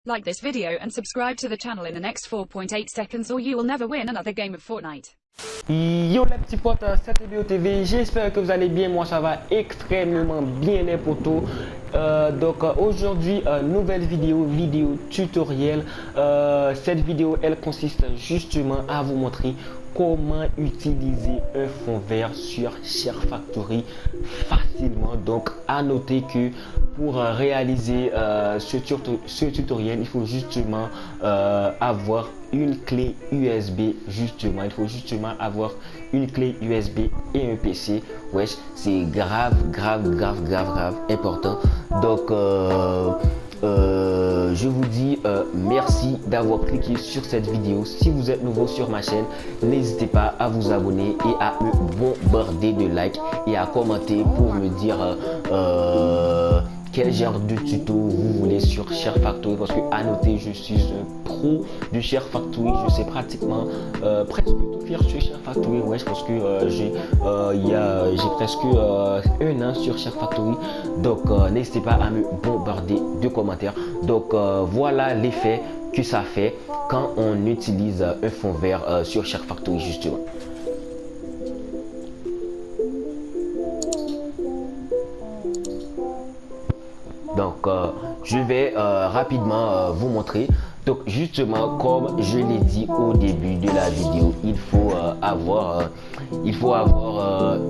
Like this video and subscribe to the channel in the next 4.8 seconds or you will never win another game of Fortnite. Yo les petits potes, c'est TBO TV, j'espère que vous allez bien, moi ça va extrêmement bien les potos. Aujourd'hui, nouvelle vidéo tutoriel. Cette vidéo elle consiste justement à vous montrer comment utiliser un fond vert sur Share Factory facilement. Donc à noter que pour réaliser ce tutoriel, il faut justement avoir une clé USB. Justement, il faut justement avoir une clé USB et un PC. Wesh, c'est grave important. Donc je vous dis merci d'avoir cliqué sur cette vidéo. Si vous êtes nouveau sur ma chaîne, n'hésitez pas à vous abonner et à me bombarder de likes et à commenter pour me dire quel genre de tuto vous voulez sur Share Factory, parce que à noter, je suis un pro de Share Factory. Je sais pratiquement presque tout faire sur Share Factory. Ouais, parce que j'ai presque un an sur Share Factory. Donc n'hésitez pas à me bombarder de commentaires. Donc voilà l'effet que ça fait quand on utilise un fond vert sur Share Factory justement. Donc je vais rapidement vous montrer. Donc justement, comme je l'ai dit au début de la vidéo, il faut avoir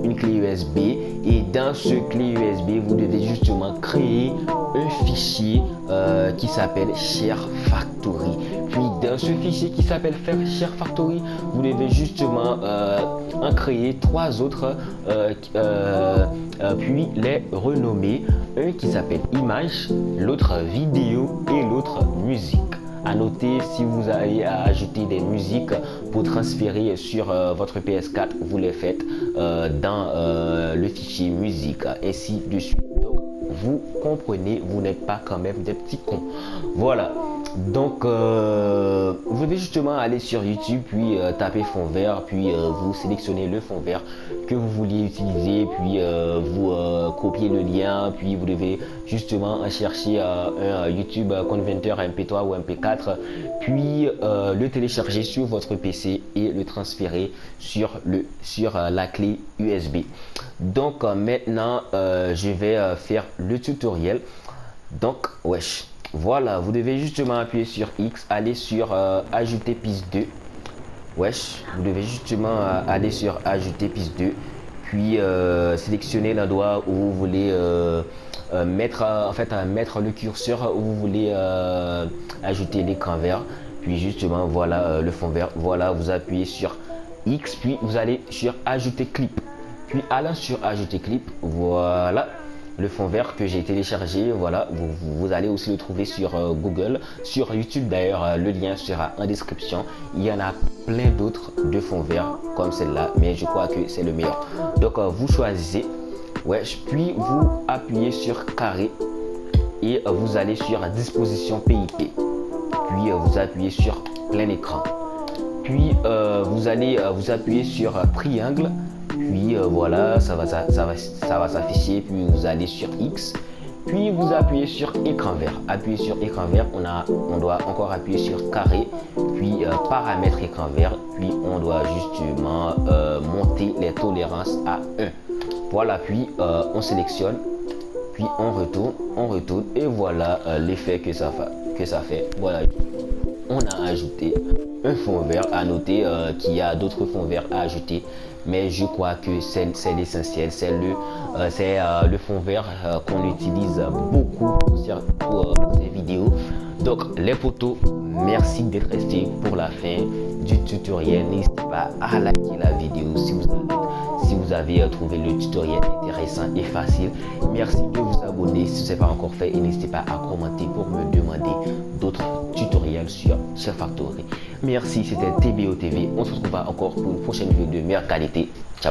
une clé USB, et dans ce clé USB vous devez justement créer un fichier qui s'appelle Share Factory. Puis dans ce fichier qui s'appelle Share Factory, vous devez justement en créer trois autres, puis les renommer. Un qui s'appelle image, l'autre vidéo et l'autre musique. À noter, si vous allez ajouter des musiques pour transférer sur votre PS4, vous les faites dans le fichier musique, ainsi de suite. Donc vous comprenez, vous n'êtes pas quand même des petits cons. Voilà. Donc vous devez justement aller sur YouTube, puis taper fond vert, puis vous sélectionnez le fond vert que vous vouliez utiliser, puis vous copiez le lien, puis vous devez justement chercher un YouTube Converter MP3 ou MP4, puis le télécharger sur votre PC et le transférer sur la clé USB. Donc maintenant je vais faire le tutoriel. Donc wesh, voilà, vous devez justement appuyer sur X, aller sur ajouter piste 2. Wesh, vous devez justement aller sur ajouter piste 2, puis sélectionner l'endroit où vous voulez mettre le curseur, où vous voulez ajouter l'écran vert. Puis justement voilà le fond vert. Voilà, vous appuyez sur X, puis vous allez sur ajouter clip, puis allant sur ajouter clip, voilà le fond vert que j'ai téléchargé. Voilà, vous allez aussi le trouver sur Google, sur YouTube d'ailleurs, le lien sera en description. Il y en a plein d'autres de fonds verts comme celle-là, mais je crois que c'est le meilleur. Donc vous choisissez, ouais, puis vous appuyez sur carré et vous allez sur disposition PIP, puis vous appuyez sur plein écran, puis vous allez vous appuyer sur triangle. Puis voilà, ça va s'afficher. Puis vous allez sur X, puis vous appuyez sur écran vert. Appuyez sur écran vert, on doit encore appuyer sur carré, puis paramètres écran vert, puis on doit justement monter les tolérances à 1. Voilà, puis on sélectionne, puis on retourne et voilà l'effet que ça fait. Voilà, on a ajouté un fond vert. À noter qu'il y a d'autres fonds verts à ajouter, mais je crois que c'est l'essentiel, c'est le fond vert qu'on utilise beaucoup pour ces vidéos. Donc les potos, merci d'être restés pour la fin du tutoriel. N'hésitez pas à liker la vidéo si vous avez trouvé le tutoriel intéressant et facile. Merci de vous abonner si ce n'est pas encore fait, et n'hésitez pas à commenter pour me demander d'autres tutoriels sur Share Factory. Merci, c'était TBO TV. On se retrouvera encore pour une prochaine vidéo de meilleure qualité. Ciao.